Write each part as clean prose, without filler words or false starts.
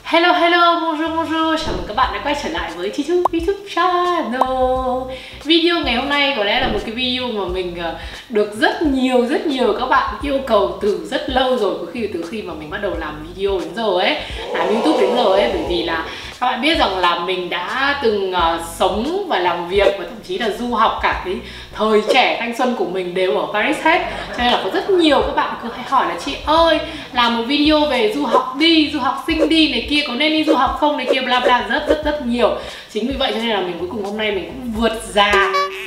Hello hello, bonjour bonjour, chào mừng các bạn đã quay trở lại với YouTube channel. Video ngày hôm nay có lẽ là một cái video mà mình được rất nhiều các bạn yêu cầu từ rất lâu rồi, có khi từ khi mà mình bắt đầu làm video đến giờ ấy, làm YouTube đến giờ ấy, bởi vì là các bạn biết rằng là mình đã từng sống và làm việc và thậm chí là du học cả cái thời trẻ thanh xuân của mình đều ở Paris hết. Cho nên là có rất nhiều các bạn cứ hay hỏi là chị ơi, làm một video về du học đi, du học sinh đi này kia, có nên đi du học không này kia, bla bla, rất nhiều. Chính vì vậy cho nên là mình cuối cùng hôm nay mình cũng vượt già,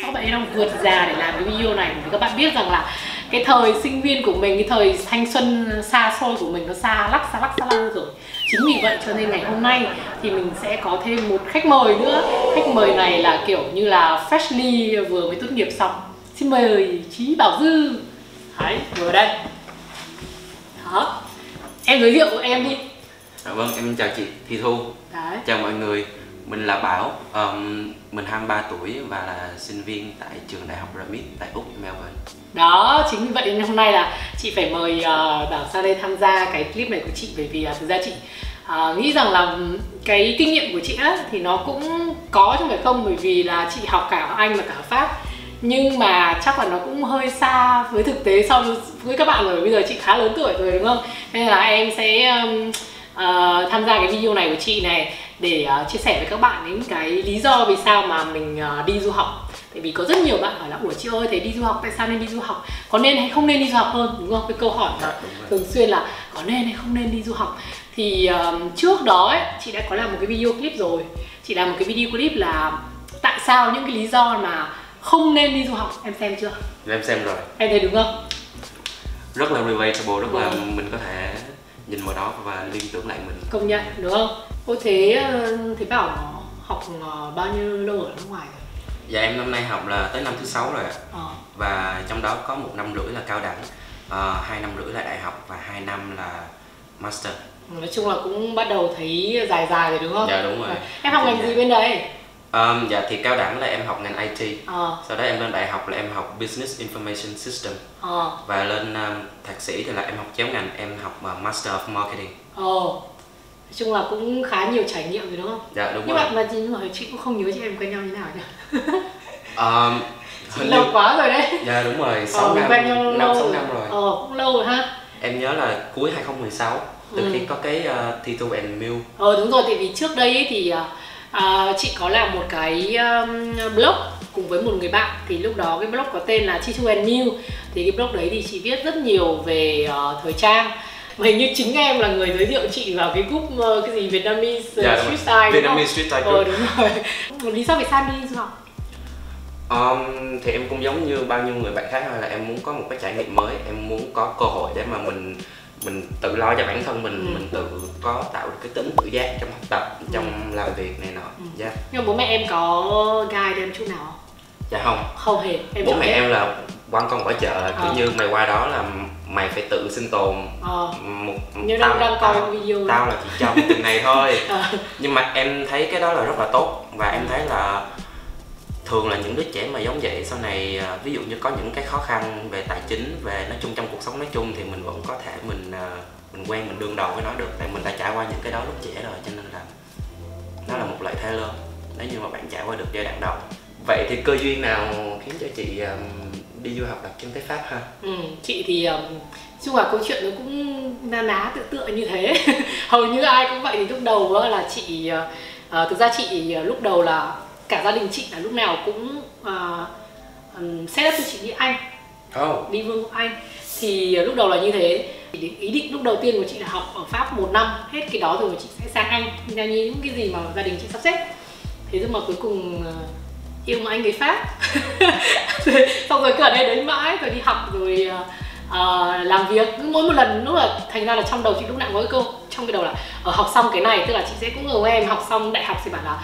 các bạn đang vượt già để làm cái video này. Vì các bạn biết rằng là cái thời sinh viên của mình, cái thời thanh xuân xa xôi của mình nó xa lắc rồi. Chính vì vậy cho nên ngày hôm nay thì mình sẽ có thêm một khách mời nữa. Khách mời này là kiểu như là freshly vừa mới tốt nghiệp xong. Xin mời Trí Bảo Dư. Đấy, vừa đây. Đó. Em giới thiệu của em đi. Vâng, em chào chị Thị Thu. Đấy. Chào mọi người. Mình là Bảo, mình 23 tuổi và là sinh viên tại trường đại học RMIT tại Úc, Melbourne. Đó, chính vì vậy nên hôm nay là chị phải mời Bảo sang đây tham gia cái clip này của chị. Bởi vì thực ra chị nghĩ rằng là cái kinh nghiệm của chị á, thì nó cũng có chứ không phải không. Bởi vì là chị học cả ở Anh và cả ở Pháp. Nhưng mà chắc là nó cũng hơi xa với thực tế so với các bạn rồi. Bây giờ chị khá lớn tuổi rồi đúng không? Nên là em sẽ tham gia cái video này của chị này để chia sẻ với các bạn những cái lý do vì sao mà mình đi du học. Tại vì có rất nhiều bạn hỏi là ủa chị ơi, thế đi du học tại sao nên đi du học, có nên hay không nên đi du học hơn, đúng không? Cái câu hỏi mà thường xuyên là có nên hay không nên đi du học. Thì trước đó ấy, chị đã có làm một cái video clip rồi. Chị làm một cái video clip là tại sao, những cái lý do mà không nên đi du học. Em xem chưa? Em xem rồi. Em thấy đúng không? Rất là relatable, rất là mình có thể nhìn vào đó và liên tưởng lại mình. Công nhận, đúng không? Ôi thế Bảo học bao nhiêu lâu ở nước ngoài rồi? Dạ em năm nay học là tới năm thứ 6 rồi ạ. Và trong đó có 1 năm rưỡi là cao đẳng, 2 năm rưỡi là đại học và 2 năm là master. Nói chung là cũng bắt đầu thấy dài rồi đúng không? Dạ đúng rồi. Em học ngành gì bên đấy? Dạ thì cao đẳng là em học ngành IT. Sau đó em lên đại học là em học Business Information System. Và lên thạc sĩ thì là em học chéo ngành, em học Master of Marketing. Nói chung là cũng khá nhiều trải nghiệm rồi đúng không? Dạ đúng nhưng rồi. Nhưng mà chị cũng không nhớ chị em quen nhau như nào nhỉ? Chị Hình lâu như... quá rồi đấy. Dạ đúng rồi, 6 năm, 5-6 năm rồi. Cũng lâu rồi ha. Em nhớ là cuối 2016, từ khi có cái Thị Thu and Mill. Đúng rồi, tại vì trước đây ấy thì chị có làm một cái blog cùng với một người bạn. Thì lúc đó cái blog có tên là Thị Thu and Mill. Thì cái blog đấy thì chị viết rất nhiều về thời trang. Và hình như chính em là người giới thiệu chị vào cái group cái gì Vietnamese Street Style. Vietnamese Street Style group. Đúng rồi. Một lý do vì sao đi du học? Thì em cũng giống như bao nhiêu người bạn khác thôi, là em muốn có một cái trải nghiệm mới, em muốn có cơ hội để mà mình tự lo cho bản thân mình tự có tạo được cái tính tự giác trong học tập, trong làm việc này nọ. Nhưng mà bố mẹ em có guide em chút nào không? Dạ không. Không hề. Bố mẹ em là quan con ở chợ, kiểu như mày qua đó là mày phải tự sinh tồn. Như đang coi video. Tao là chỉ chồng từng này thôi. Nhưng mà em thấy cái đó là rất là tốt. Và em thấy là thường là những đứa trẻ mà giống vậy sau này, ví dụ như có những cái khó khăn về tài chính, về nói chung trong cuộc sống nói chung, thì mình vẫn có thể mình quen, mình đương đầu với nó được. Tại mình đã trải qua những cái đó lúc trẻ rồi, cho nên là nó là một lợi thế lớn nếu như mà bạn trải qua được giai đoạn đầu. Vậy thì cơ duyên nào khiến cho chị đi du học đặt chân tới Pháp ha? Chị thì chung là câu chuyện nó cũng na ná tựa như thế. Hầu như ai cũng vậy. Thì lúc đầu là chị thực ra chị lúc đầu là cả gia đình chị là lúc nào cũng set up cho chị đi Anh, đi Vương quốc Anh. Thì lúc đầu là như thế. Ý định lúc đầu tiên của chị là học ở Pháp 1 năm, hết cái đó rồi chị sẽ sang Anh, theo như những cái gì mà gia đình chị sắp xếp. Thế nhưng mà cuối cùng yêu một anh người Pháp. Xong rồi cứ ở đây đấy mãi, rồi đi học rồi làm việc. Mỗi một lần lúc là thành ra là trong đầu chị lúc nào có cái câu trong cái đầu là học xong cái này, tức là chị sẽ cũng ngờ em học xong đại học thì bảo là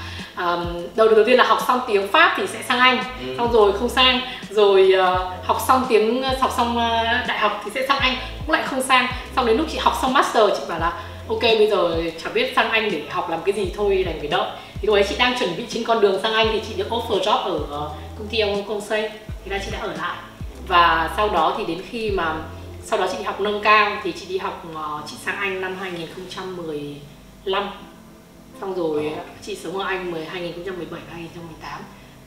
đầu tiên là học xong tiếng Pháp thì sẽ sang Anh, xong rồi không sang, rồi học xong đại học thì sẽ sang Anh, cũng lại không sang. Xong đến lúc chị học xong master chị bảo là ok, bây giờ chẳng biết sang Anh để học làm cái gì, thôi đành phải đợi. Thì lúc ấy chị đang chuẩn bị trên con đường sang Anh thì chị được offer job ở công ty ông Conseil, thì là chị đã ở lại. Và sau đó thì đến khi mà sau đó chị đi học nâng cao thì chị đi học, chị sang Anh năm 2010 2015. Xong rồi chị sống ở Anh 2017 2018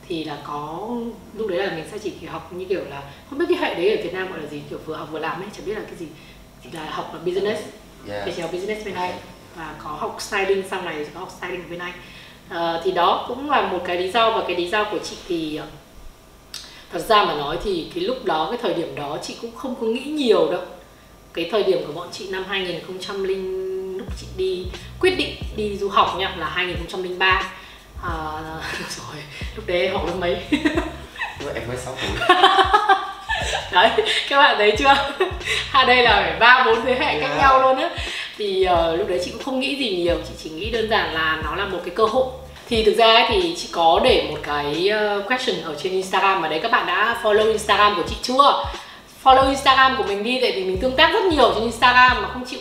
thì là có lúc đấy là mình sẽ chỉ học như kiểu là không biết cái hệ đấy ở Việt Nam gọi là gì, kiểu vừa học vừa làm ấy, chẳng biết là cái gì, là học là business, thì chị học business bên Anh và có học styling, sau này có học styling bên Anh. Thì đó cũng là một cái lý do, và cái lý do của chị thì thật ra mà nói thì cái lúc đó, cái thời điểm đó chị cũng không có nghĩ nhiều đâu. Cái thời điểm của bọn chị năm 2000 lúc chị quyết định đi du học nha, là 2003. Rồi lúc đấy học lớp mấy? Em mới 6 tuổi. Đấy, các bạn thấy chưa? Đây là phải 3-4 thế hệ cách nhau luôn á. Thì lúc đấy chị cũng không nghĩ gì nhiều, chị chỉ nghĩ đơn giản là nó là một cái cơ hội. Thì thực ra ấy, thì chị có để một cái question ở trên Instagram, mà đấy các bạn đã follow Instagram của chị chưa? Follow Instagram của mình đi, tại vì mình tương tác rất nhiều trên Instagram mà không chịu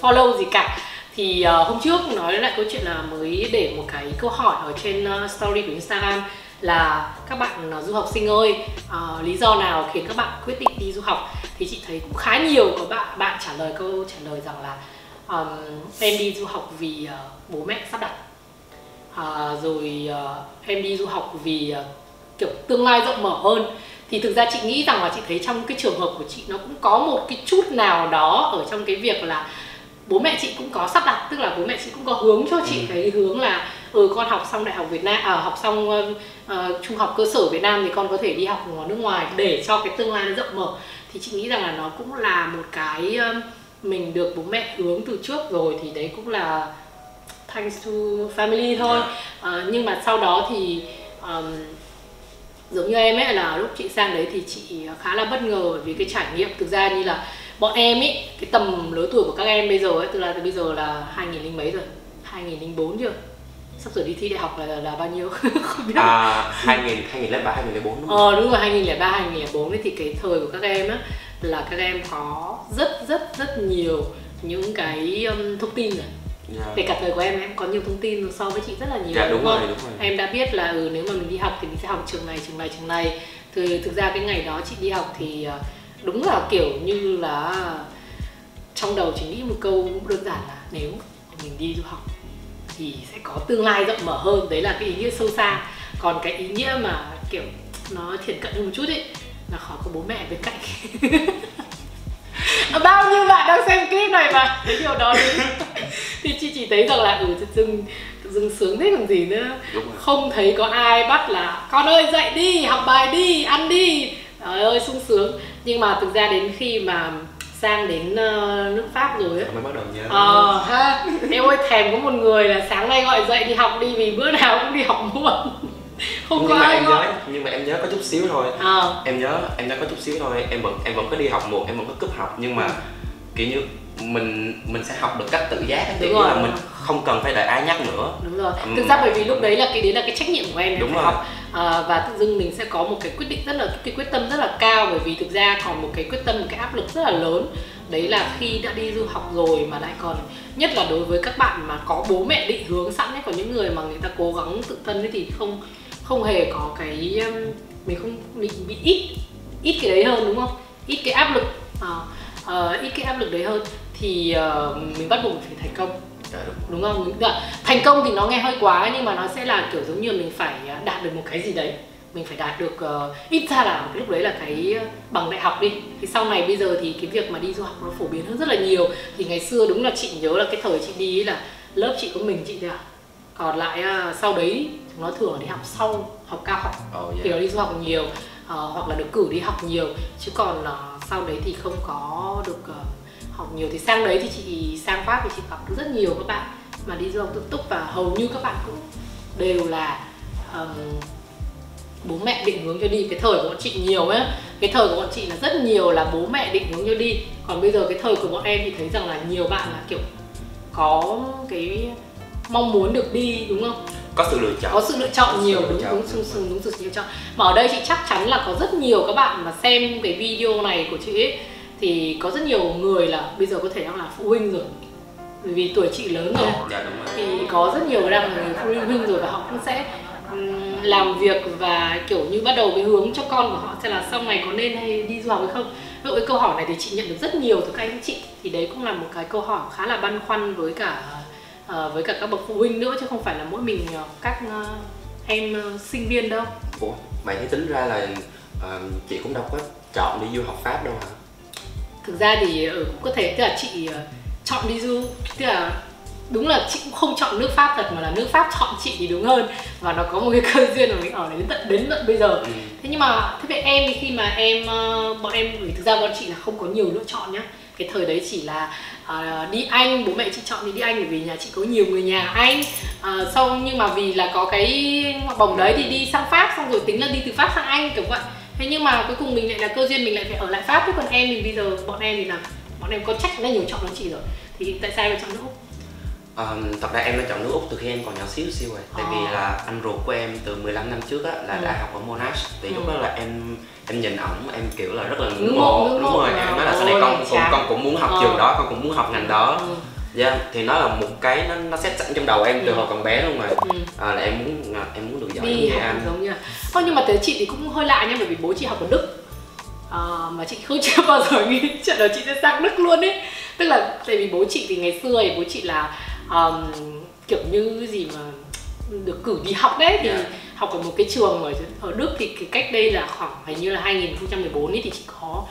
follow gì cả. Thì hôm trước nói lại câu chuyện là mới để một cái câu hỏi ở trên story của Instagram là các bạn du học sinh ơi, lý do nào khiến các bạn quyết định đi du học? Thì chị thấy cũng khá nhiều có bạn trả lời câu trả lời rằng là em đi du học vì bố mẹ sắp đặt, rồi em đi du học vì kiểu tương lai rộng mở hơn. Thì thực ra chị nghĩ rằng là chị thấy trong cái trường hợp của chị nó cũng có một cái chút nào đó ở trong cái việc là bố mẹ chị cũng có sắp đặt, tức là bố mẹ chị cũng có hướng cho chị cái hướng là con học xong đại học Việt Nam, học xong trung học cơ sở Việt Nam thì con có thể đi học ở nước ngoài để cho cái tương lai nó rộng mở. Thì chị nghĩ rằng là nó cũng là một cái mình được bố mẹ hướng từ trước rồi, thì đấy cũng là thanks to family thôi. Nhưng mà sau đó thì giống như em ấy, là lúc chị sang đấy thì chị khá là bất ngờ, bởi vì cái trải nghiệm thực ra như là bọn em ấy, cái tầm lứa tuổi của các em bây giờ ấy, từ bây giờ là 2000 mấy rồi, 2004 chưa? Sắp sửa đi thi đại học là bao nhiêu? Không biết. 2003 2004 đúng không? Đúng rồi, 2003 2004 ấy, thì cái thời của các em á là các em có rất nhiều những cái thông tin rồi. Về cả thời của em có nhiều thông tin so với chị rất là nhiều, đúng không? Đúng rồi. Em đã biết là nếu mà mình đi học thì mình sẽ học trường này. Thì thực ra cái ngày đó chị đi học thì đúng là kiểu như là trong đầu chỉ nghĩ một câu đơn giản là nếu mình đi du học thì sẽ có tương lai rộng mở hơn. Đấy là cái ý nghĩa sâu xa. Còn cái ý nghĩa mà kiểu nó thiển cận hơn một chút ấy là khỏi có bố mẹ bên cạnh. Bao nhiêu bạn đang xem clip này mà thấy điều đó đấy. Thì chị chỉ thấy rằng là tự dưng sướng thế còn gì nữa. Không thấy có ai bắt là con ơi dậy đi, học bài đi, ăn đi, trời ơi sung sướng. Nhưng mà thực ra đến khi mà sang đến nước Pháp rồi ấy, mới bắt đầu nhớ. Em ơi thèm có một người là sáng nay gọi dậy đi học đi, vì bữa nào cũng đi học muộn. Không có ai gọi. Nhưng mà em nhớ có chút xíu thôi. Em nhớ có chút xíu thôi. Em vẫn có đi học muộn, em vẫn có cúp học, nhưng mà kiểu như mình sẽ học được cách tự giác, kiểu như là mình không cần phải đợi ai nhắc nữa. Đúng rồi. Thực ra bởi vì lúc đấy là cái trách nhiệm của em đúng phải rồi. Học và tự dưng mình sẽ có một cái quyết định cái quyết tâm rất là cao, bởi vì thực ra còn một cái quyết tâm, một cái áp lực rất là lớn. Đấy là khi đã đi du học rồi mà lại còn, nhất là đối với các bạn mà có bố mẹ định hướng sẵn ấy, còn những người mà người ta cố gắng tự thân ấy thì không hề có cái mình bị ít cái đấy hơn, đúng không? Ít cái áp lực ít cái áp lực đấy hơn thì mình bắt buộc phải thành công. Đúng không? Thành công thì nó nghe hơi quá, nhưng mà nó sẽ là kiểu giống như mình phải đạt được một cái gì đấy, mình phải đạt được ít ra là lúc đấy là cái bằng đại học đi. Thì sau này bây giờ thì cái việc mà đi du học nó phổ biến hơn rất là nhiều. Thì ngày xưa đúng là chị nhớ là cái thời chị đi ấy là lớp chị có mình chị thôi à, còn lại sau đấy nó thường là đi học sau, học cao học, kiểu đi du học nhiều hoặc là được cử đi học nhiều, chứ còn sau đấy thì không có được học nhiều. Thì sang đấy thì chị sang Pháp thì chị gặp rất nhiều các bạn mà đi du học tự túc, và hầu như các bạn cũng đều là bố mẹ định hướng cho đi. Cái thời của bọn chị nhiều ấy, cái thời của bọn chị là rất nhiều là bố mẹ định hướng cho đi. Còn bây giờ cái thời của bọn em thì thấy rằng là nhiều bạn là kiểu có cái mong muốn được đi, đúng không? Có sự lựa chọn. Có sự lựa chọn nhiều, đúng sự lựa chọn. Mà ở đây chị chắc chắn là có rất nhiều các bạn mà xem cái video này của chị ấy thì có rất nhiều người là bây giờ có thể đang là phụ huynh rồi, bởi vì tuổi chị lớn rồi. Thì có rất nhiều đang là phụ huynh rồi, và họ cũng sẽ làm việc và kiểu như bắt đầu cái hướng cho con của họ sẽ là sau này có nên hay đi du học hay không. Ví dụ cái câu hỏi này thì chị nhận được rất nhiều từ các anh chị, thì đấy cũng là một cái câu hỏi khá là băn khoăn với cả với cả các bậc phụ huynh nữa, chứ không phải là mỗi mình các em sinh viên đâu. Ủa, vậy thì tính ra là chị cũng đâu có chọn đi du học Pháp đâu hả? Thực ra thì cũng có thể, tức là chị chọn đi du, tức là đúng là chị cũng không chọn nước Pháp thật, mà là nước Pháp chọn chị thì đúng hơn, và nó có một cái cơ duyên mà mình ở đến tận bây giờ. Thế nhưng mà thế vậy em, khi mà bọn em, vì thực ra bọn chị là không có nhiều lựa chọn nhá. Cái thời đấy chỉ là đi Anh, bố mẹ chị chọn đi Anh bởi vì nhà chị có nhiều người nhà Anh. Xong nhưng mà vì là có cái học bổng đấy thì đi sang Pháp, xong rồi tính là đi từ Pháp sang Anh kiểu vậy. Thế nhưng mà cuối cùng mình lại là cơ duyên, mình lại phải ở lại Pháp. Chứ còn em thì bây giờ bọn em có chắc là nhiều chọn hơn chị rồi. Thì tại sao em chọn nước Úc? Thật ra em đã chọn nước Úc từ khi em còn nhỏ xíu rồi. Tại vì là anh ruột của em từ 15 năm trước á, là đã học ở Monash. Thì lúc đó là em nhìn ổng, em kiểu là rất là ngưỡng mộ. Đúng rồi, em nói là sau này con cũng muốn học trường đó, con cũng muốn học ngành đó. Thì nó là một cái nó set sẵn trong đầu em từ hồi còn bé luôn rồi. Là em muốn được giỏi đi như học anh. giống như nhưng mà tới chị thì cũng hơi lạ nha, bởi vì bố chị học ở Đức. Mà chị chưa bao giờ nghĩ chuyện là chị sẽ sang Đức luôn ấy. Tức là tại vì bố chị thì ngày xưa thì bố chị là kiểu như gì mà được cử đi học đấy, thì học ở một cái trường ở Đức. Thì cái cách đây là khoảng hình như là 2014 ấy, thì chị có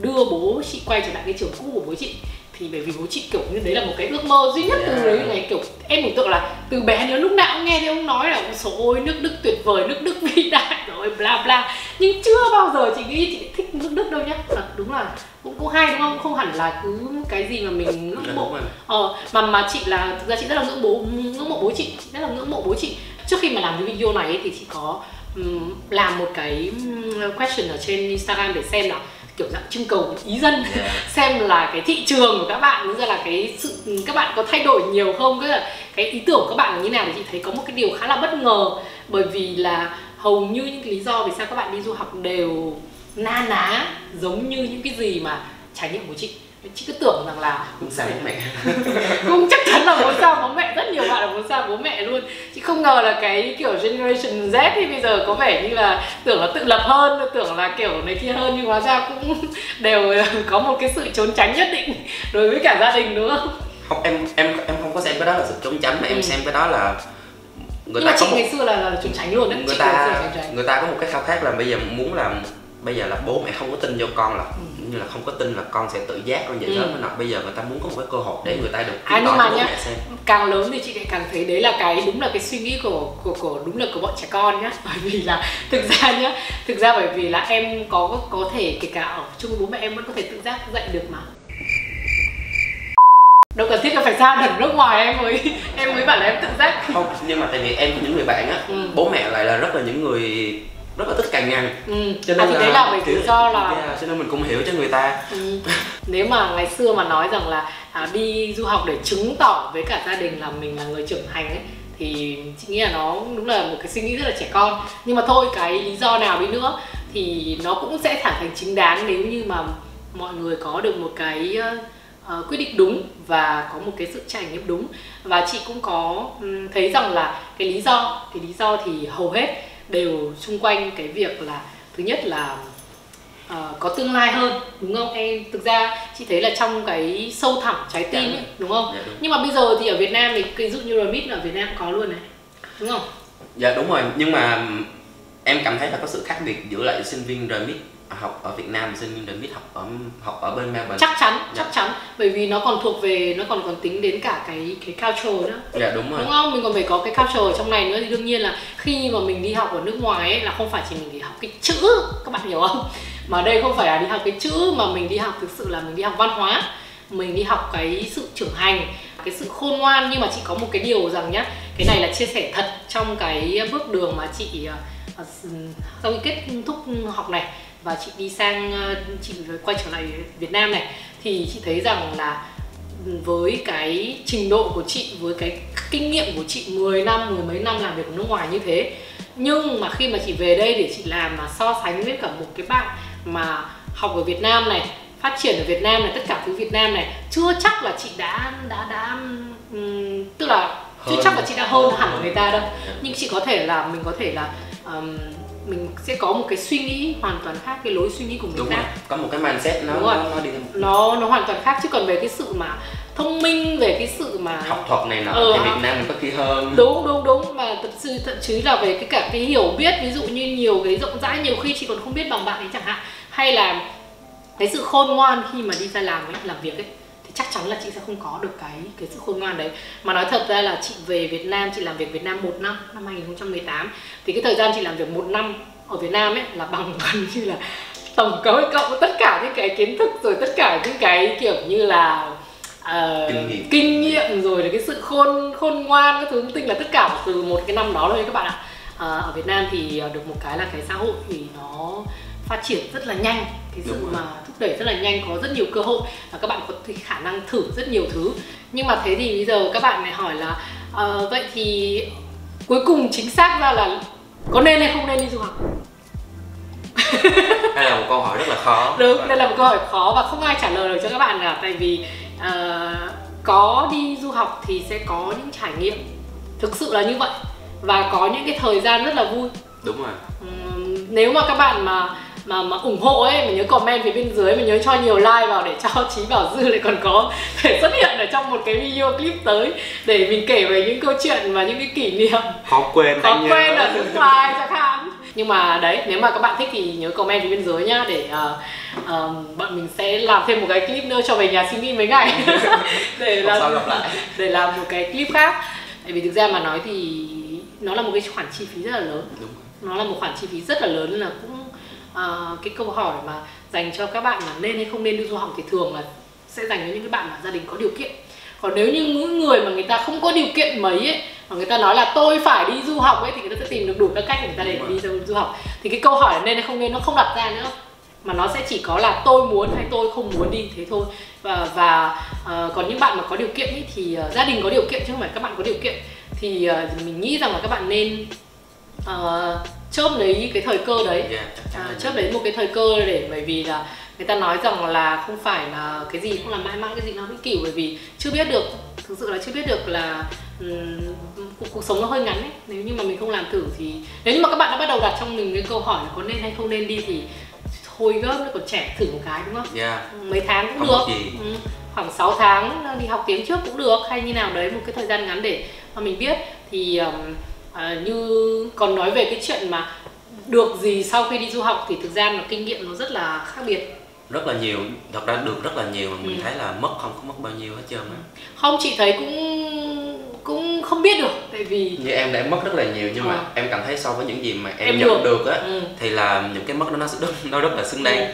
đưa bố chị quay trở lại cái trường cũ của bố chị. Thì bởi vì bố chị kiểu như đấy là một cái ước mơ duy nhất từ đấy này, kiểu em tưởng tượng là từ bé đến lúc nào cũng nghe thấy ông nói là ôi nước Đức tuyệt vời, nước Đức vĩ đại rồi bla bla, nhưng chưa bao giờ chị nghĩ chị thích nước Đức đâu nhá. Đúng là cũng hay đúng không, không hẳn là cứ cái gì mà mình ngưỡng mộ. Mà chị là thực ra chị rất là ngưỡng mộ bố chị, rất là ngưỡng mộ bố chị. Trước khi mà làm cái video này ấy, thì chị có làm một cái question ở trên Instagram để xem là kiểu dạng trưng cầu ý dân, xem là cái thị trường của các bạn, cũng ra là cái sự các bạn có thay đổi nhiều không, cái ý tưởng của các bạn là như nào. Thì chị thấy có một cái điều khá là bất ngờ, bởi vì là hầu như những cái lý do vì sao các bạn đi du học đều na ná giống như những cái gì mà trải nghiệm của chị. Chị cứ tưởng rằng là cũng sao bố mẹ cũng chắc chắn là muốn sao bố mẹ, rất nhiều bạn là muốn sao bố mẹ luôn. Chị không ngờ là cái kiểu generation Z thì bây giờ có vẻ như là tưởng là tự lập hơn, tưởng là kiểu này kia hơn, nhưng hóa ra cũng đều có một cái sự trốn tránh nhất định đối với cả gia đình, đúng không? Không, em không có xem cái đó là sự trốn tránh, mà em xem cái đó là người ta. Nhưng mà chị ngày xưa là trốn tránh luôn đấy. Người ta có một cái khao khát là bây giờ muốn làm, bây giờ là bố mẹ không có tin vô con, là như là không có tin là con sẽ tự giác con vậy đó. Bây giờ người ta muốn có một cái cơ hội để người ta được chứng tỏ cho bố mẹ xem. Càng lớn thì chị lại càng thấy đấy là cái đúng là cái suy nghĩ của đúng là của bọn trẻ con nhá. Bởi vì là thực ra bởi vì là em có thể kể cả ở chung với bố mẹ em vẫn có thể tự giác dạy được mà. Đâu cần thiết là phải ra đẩn nước ngoài em mới bảo là em tự giác. Không, nhưng mà tại vì em có những người bạn á, bố mẹ lại là rất là những người rất là thích cằn nhằn. Cho nên thì đấy là bởi lý do là cho nên mình cũng hiểu cho người ta. Nếu mà ngày xưa mà nói rằng là đi du học để chứng tỏ với cả gia đình là mình là người trưởng thành ấy, thì chị nghĩ là nó đúng là một cái suy nghĩ rất là trẻ con. Nhưng mà thôi, cái lý do nào đi nữa thì nó cũng sẽ trở thành chính đáng nếu như mà mọi người có được một cái quyết định đúng và có một cái sự trải nghiệm đúng. Và chị cũng có thấy rằng là cái lý do thì hầu hết đều xung quanh cái việc là thứ nhất là có tương lai hơn, đúng không em? Thực ra chị thấy là trong cái sâu thẳm trái tim ấy, đúng không? Đúng. Nhưng mà bây giờ thì ở Việt Nam thì ví dụ như RMIT ở Việt Nam cũng có luôn này, đúng không? Dạ đúng rồi, nhưng mà em cảm thấy là có sự khác biệt giữa lại sinh viên RMIT học ở Việt Nam và sinh viên RMIT học ở bên Melbourne. Chắc chắn, bởi vì nó còn thuộc về, nó còn tính đến cả cái culture nữa. Dạ đúng rồi. Đúng không? Mình còn phải có cái culture ở trong này nữa. Thì đương nhiên là khi mà mình đi học ở nước ngoài ấy, là không phải chỉ mình đi học cái chữ, các bạn hiểu không? Mà đây không phải là đi học cái chữ, mà mình đi học thực sự là mình đi học văn hóa, mình đi học cái sự trưởng thành, cái sự khôn ngoan. Nhưng mà chị có một cái điều rằng nhá, cái này là chia sẻ thật trong cái bước đường mà chị sau khi kết thúc học này và chị đi sang, chị quay trở lại Việt Nam này, thì chị thấy rằng là với cái trình độ của chị, với cái kinh nghiệm của chị 10 mấy năm làm việc ở nước ngoài như thế, nhưng mà khi mà chị về đây để chị làm mà so sánh với cả một cái bạn mà học ở Việt Nam này, phát triển ở Việt Nam này, tất cả thứ Việt Nam này, chưa chắc là chị đã tức là chưa chắc là chị đã hơn hẳn người ta đâu. Nhưng chị có thể là mình có thể là mình sẽ có một cái suy nghĩ hoàn toàn khác, cái lối suy nghĩ của người Đúng ta. rồi, có một cái mindset nó đi theo nó hoàn toàn khác, chứ còn về cái sự mà thông minh, về cái sự mà học thuật này nọ thì Việt Nam mình có khi hơn. Đúng, mà thậm chí là về cả cái hiểu biết, ví dụ như nhiều cái rộng rãi, nhiều khi chị còn không biết bằng bạn ấy chẳng hạn, hay là cái sự khôn ngoan khi mà đi ra làm việc ấy, thì chắc chắn là chị sẽ không có được cái sự khôn ngoan đấy. Mà nói thật ra là chị về Việt Nam, chị làm việc Việt Nam 1 năm, năm 2018, thì cái thời gian chị làm việc 1 năm ở Việt Nam ấy là bằng gần như là tổng cộng tất cả những cái kiến thức, rồi tất cả những cái kiểu như là kinh nghiệm, rồi là cái sự khôn ngoan, cái thứ tinh, là tất cả từ một cái năm đó thôi các bạn ạ. Ở Việt Nam thì được một cái là cái xã hội thì nó phát triển rất là nhanh, cái sự mà thúc đẩy rất là nhanh, có rất nhiều cơ hội và các bạn có khả năng thử rất nhiều thứ. Nhưng mà thế thì bây giờ các bạn lại hỏi là vậy thì cuối cùng chính xác ra là có nên hay không nên đi du học? Đây là một câu hỏi rất là khó. Đúng, đây là một câu hỏi khó và không ai trả lời được cho các bạn cả. Tại vì có đi du học thì sẽ có những trải nghiệm thực sự là như vậy, và có những cái thời gian rất là vui. Đúng rồi. Nếu mà các bạn mà ủng hộ ấy, mình nhớ comment phía bên dưới, mình nhớ cho nhiều like vào để cho Chí Bảo Dư lại còn có thể xuất hiện ở trong một cái video clip tới để mình kể về những câu chuyện và những cái kỷ niệm Khó quên ở nước ngoài chẳng hạn. Nhưng mà đấy, nếu mà các bạn thích thì nhớ comment phía bên dưới nhá, để bọn mình sẽ làm thêm một cái clip nữa cho về nhà suy nghĩ mấy ngày để làm một cái clip khác. Tại vì thực ra mà nói thì nó là một cái khoản chi phí rất là lớn. Đúng. Nó là một khoản chi phí rất là lớn, là cũng cái câu hỏi mà dành cho các bạn mà nên hay không nên đi du học thì thường là sẽ dành cho những cái bạn mà gia đình có điều kiện. Còn nếu như những người mà người ta không có điều kiện mấy ấy, mà người ta nói là tôi phải đi du học ấy, thì người ta sẽ tìm được đủ các cách để người ta để đi du học. Thì cái câu hỏi là nên hay không nên nó không đặt ra nữa, mà nó sẽ chỉ có là tôi muốn hay tôi không muốn đi, thế thôi. Và còn những bạn mà có điều kiện ấy, thì gia đình có điều kiện chứ không phải các bạn có điều kiện, thì mình nghĩ rằng là các bạn nên chớp lấy cái thời cơ đấy, chớp lấy một cái thời cơ, để bởi vì là người ta nói rằng là không phải là cái gì cũng là mãi mãi, cái gì nó vĩnh cửu, bởi vì chưa biết được, thực sự là chưa biết được là cuộc sống nó hơi ngắn ấy. Nếu như mà mình không làm thử thì, nếu như mà các bạn đã bắt đầu đặt trong mình cái câu hỏi là có nên hay không nên đi thì thôi gấp, nó còn trẻ, thử một cái, đúng không? Mấy tháng cũng được, khoảng 6 tháng đi học tiếng trước cũng được, hay như nào đấy, một cái thời gian ngắn để mà mình biết. Thì như còn nói về cái chuyện mà được gì sau khi đi du học thì thực ra là kinh nghiệm nó rất là khác biệt, rất là nhiều, thật ra được rất là nhiều mà mình thấy là mất không mất bao nhiêu hết trơn á. Không, chị thấy cũng không biết được, tại vì như em đã mất rất là nhiều, nhưng mà em cảm thấy so với những gì mà em nhận được á, thì là những cái mất đó nó rất là xứng đáng.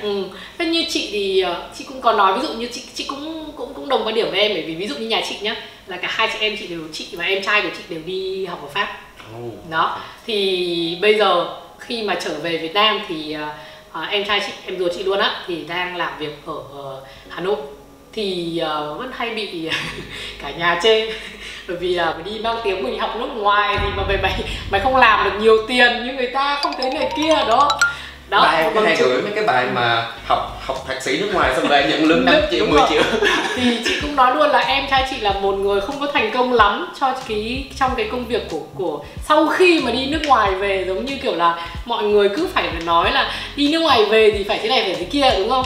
Thế như chị thì chị cũng có nói, ví dụ như chị cũng đồng quan điểm với em, bởi vì ví dụ như nhà chị nhá, là cả hai chị em chị và em trai của chị đều đi học ở Pháp. Đó, thì bây giờ khi mà trở về Việt Nam thì em trai chị, em ruột chị luôn á, thì đang làm việc ở Hà Nội, thì vẫn hay bị cả nhà chê bởi vì là đi mang tiếng mình học nước ngoài thì mà về mày không làm được nhiều tiền như người ta, không thế này kia đó. Ba em có hay gửi mấy cái bài mà học thạc sĩ nước ngoài xong rồi nhận lương 5 triệu, 10 triệu. Thì chị cũng nói luôn là em trai chị là một người không có thành công lắm trong cái công việc của sau khi mà đi nước ngoài về, giống như kiểu là mọi người cứ phải nói là đi nước ngoài về thì phải thế này phải thế kia, đúng không?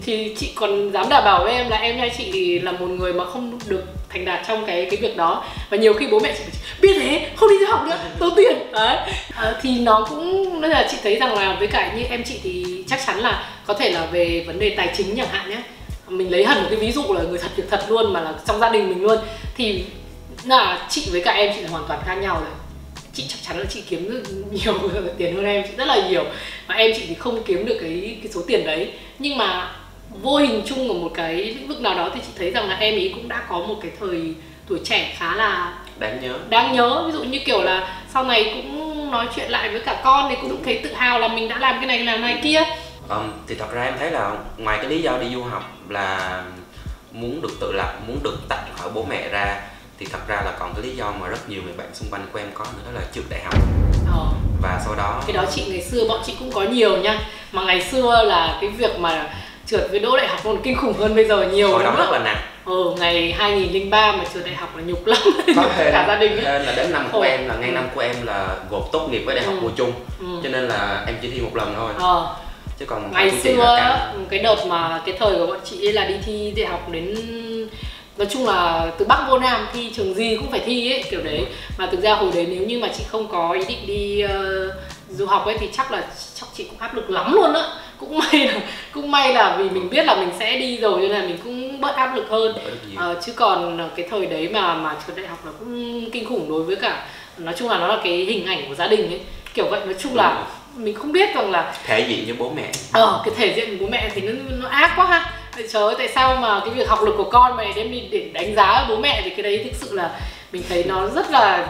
Thì chị còn dám đảm bảo với em là em trai chị là một người mà không được thành đạt trong cái việc đó, và nhiều khi bố mẹ chị biết thế không đi du học nữa, tốn tiền đấy. Thì nó cũng nên là chị thấy rằng là với cả như em chị thì chắc chắn là có thể là về vấn đề tài chính chẳng hạn nhé, mình lấy hẳn một cái ví dụ là người thật việc thật luôn, mà là trong gia đình mình luôn, thì là chị với cả em chị là hoàn toàn khác nhau rồi. Chị chắc chắn là chị kiếm được nhiều tiền hơn em chị rất là nhiều, và em chị thì không kiếm được cái số tiền đấy, nhưng mà vô hình chung ở một cái lĩnh vực nào đó thì chị thấy rằng là em ấy cũng đã có một cái thời tuổi trẻ khá là đáng nhớ. Ví dụ như kiểu là sau này cũng nói chuyện lại với cả con thì cũng thấy tự hào là mình đã làm cái này làm này kia. Thì thật ra em thấy là ngoài cái lý do đi du học là muốn được tự lập, muốn được tách khỏi bố mẹ ra, thì thật ra là còn cái lý do mà rất nhiều người bạn xung quanh của em có nữa, đó là trượt đại học. Và sau đó cái đó chị ngày xưa bọn chị cũng có nhiều nha, mà ngày xưa là cái việc mà trượt với đỗ đại học còn kinh khủng hơn bây giờ nhiều. Hồi đó rất là nặng. Ngày 2003 mà trường đại học là nhục lắm. Có hên, cả gia đình là đến năm của em là ngay năm của em là gộp tốt nghiệp với đại học mùa chung, cho nên là em chỉ thi một lần thôi. Chứ còn ngày xưa cái đợt mà cái thời của bọn chị ấy là đi thi đại học đến, nói chung là từ Bắc vô Nam thi trường gì cũng phải thi ấy, kiểu đấy. Mà thực ra hồi đấy nếu như mà chị không có ý định đi du học ấy thì chắc chị cũng áp lực lắm luôn á. Cũng may là vì mình biết là mình sẽ đi rồi nên là mình cũng bớt áp lực hơn. Chứ còn cái thời đấy mà trường đại học là cũng kinh khủng đối với cả, nói chung là nó là cái hình ảnh của gia đình ấy, kiểu vậy. Nói chung là mình không biết rằng là thể diện với bố mẹ. Cái thể diện của bố mẹ thì nó ác quá ha. Trời ơi, tại sao mà cái việc học lực của con mày đem đi để đánh giá bố mẹ thì cái đấy thực sự là mình thấy nó rất là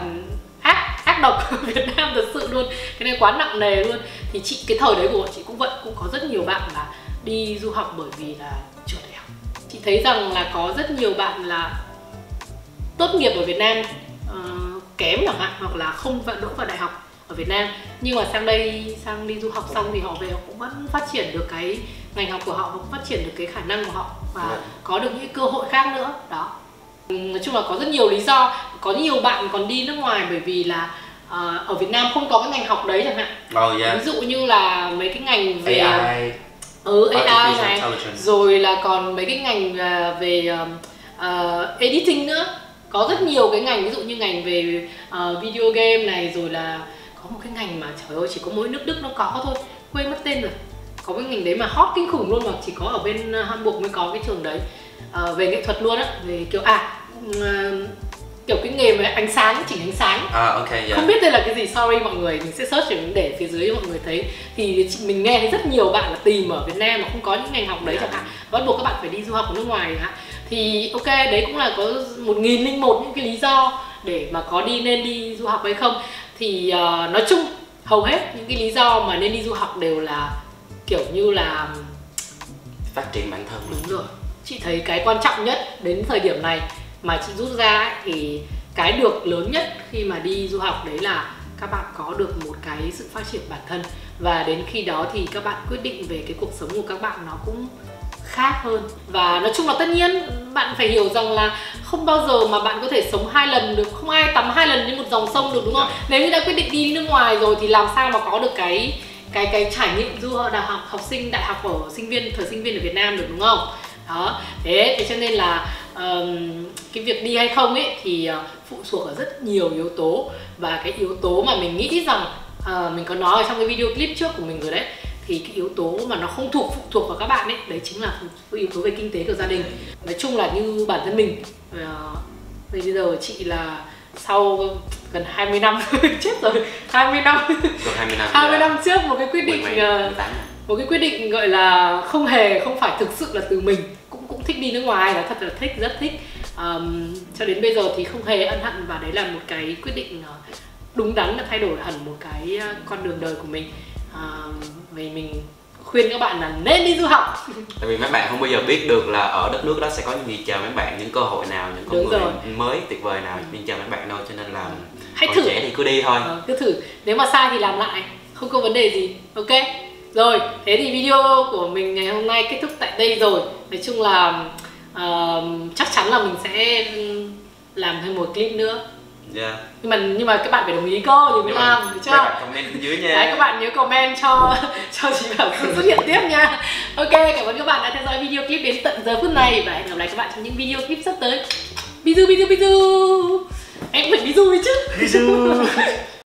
ác độc ở Việt Nam thật sự luôn. Cái này quá nặng nề luôn. Thì cái thời đấy của bọn chị cũng vậy, cũng có rất nhiều bạn là đi du học bởi vì là trường đại học. Chị thấy rằng là có rất nhiều bạn là tốt nghiệp ở Việt Nam kém chẳng hạn, hoặc là không đỗ vào đại học ở Việt Nam, nhưng mà sang đi du học xong thì họ về họ cũng vẫn phát triển được cái ngành học của họ, cũng phát triển được cái khả năng của họ và có được những cơ hội khác nữa đó. Nói chung là có rất nhiều lý do. Có nhiều bạn còn đi nước ngoài bởi vì là ở Việt Nam không có cái ngành học đấy chẳng hạn. Ví dụ như là mấy cái ngành về AI này, rồi là còn mấy cái ngành về editing nữa. Có rất nhiều cái ngành, ví dụ như ngành về video game này, rồi là có một cái ngành mà trời ơi chỉ có mỗi nước Đức nó có thôi, quên mất tên rồi. Có cái ngành đấy mà hot kinh khủng luôn, mà chỉ có ở bên Hamburg mới có cái trường đấy, về nghệ thuật luôn á, về kiểu kiểu cái nghề về ánh sáng, chỉnh ánh sáng. Không biết đây là cái gì, sorry mọi người, mình sẽ search để phía dưới cho mọi người thấy. Thì mình nghe thấy rất nhiều bạn là tìm ở Việt Nam mà không có những ngành học đấy chẳng hạn, bắt buộc các bạn phải đi du học ở nước ngoài chẳng hạn. Thì ok, đấy cũng là có 1001 những cái lý do để mà có nên đi du học hay không. Thì nói chung hầu hết những cái lý do mà nên đi du học đều là kiểu như là phát triển bản thân. Đúng rồi. Chị thấy cái quan trọng nhất đến thời điểm này mà chị rút ra ấy, thì cái được lớn nhất khi mà đi du học đấy là các bạn có được một cái sự phát triển bản thân. Và đến khi đó thì các bạn quyết định về cái cuộc sống của các bạn nó cũng khác hơn. Và nói chung là tất nhiên bạn phải hiểu rằng là không bao giờ mà bạn có thể sống 2 lần được, không ai tắm 2 lần trên một dòng sông được, đúng không? Nếu như đã quyết định đi nước ngoài rồi thì làm sao mà có được cái trải nghiệm du học sinh đại học ở thời sinh viên ở Việt Nam được, đúng không? Đó, thế cho nên là cái việc đi hay không ấy thì phụ thuộc ở rất nhiều yếu tố. Và cái yếu tố mà mình nghĩ rằng mình có nói ở trong cái video clip trước của mình rồi đấy, thì cái yếu tố mà nó không phụ thuộc vào các bạn ấy, đấy chính là yếu tố về kinh tế của gia đình. Nói chung là như bản thân mình, bây giờ chị là sau gần 20 năm chết rồi, 20 năm 20 năm trước một cái quyết định gọi là không phải thực sự là từ mình, cũng thích đi nước ngoài, là thật là thích, rất thích. Cho đến bây giờ thì không hề ân hận, và đấy là một cái quyết định đúng đắn, là thay đổi hẳn một cái con đường đời của mình. Vì mình khuyên các bạn là nên đi du học. Tại vì mấy bạn không bao giờ biết được là ở đất nước đó sẽ có những gì chờ mấy bạn, những cơ hội nào, những con người mới tuyệt vời nào nhưng chờ mấy bạn đâu. Cho nên là hãy thử, trẻ thì cứ đi thôi, cứ thử, nếu mà sai thì làm lại, không có vấn đề gì. Ok rồi, thế thì video của mình ngày hôm nay kết thúc tại đây rồi. Nói chung là chắc chắn là mình sẽ làm thêm một clip nữa. Nhưng mà các bạn phải đồng ý cơ thì mới làm, được chưa? Các bạn comment bên dưới nha. Đấy, các bạn nhớ comment cho chị Bảo xuất hiện tiếp nha. Ok, cảm ơn các bạn đã theo dõi video clip đến tận giờ phút này, và hẹn gặp lại các bạn trong những video clip sắp tới. Bizu. Em phải bizu chứ.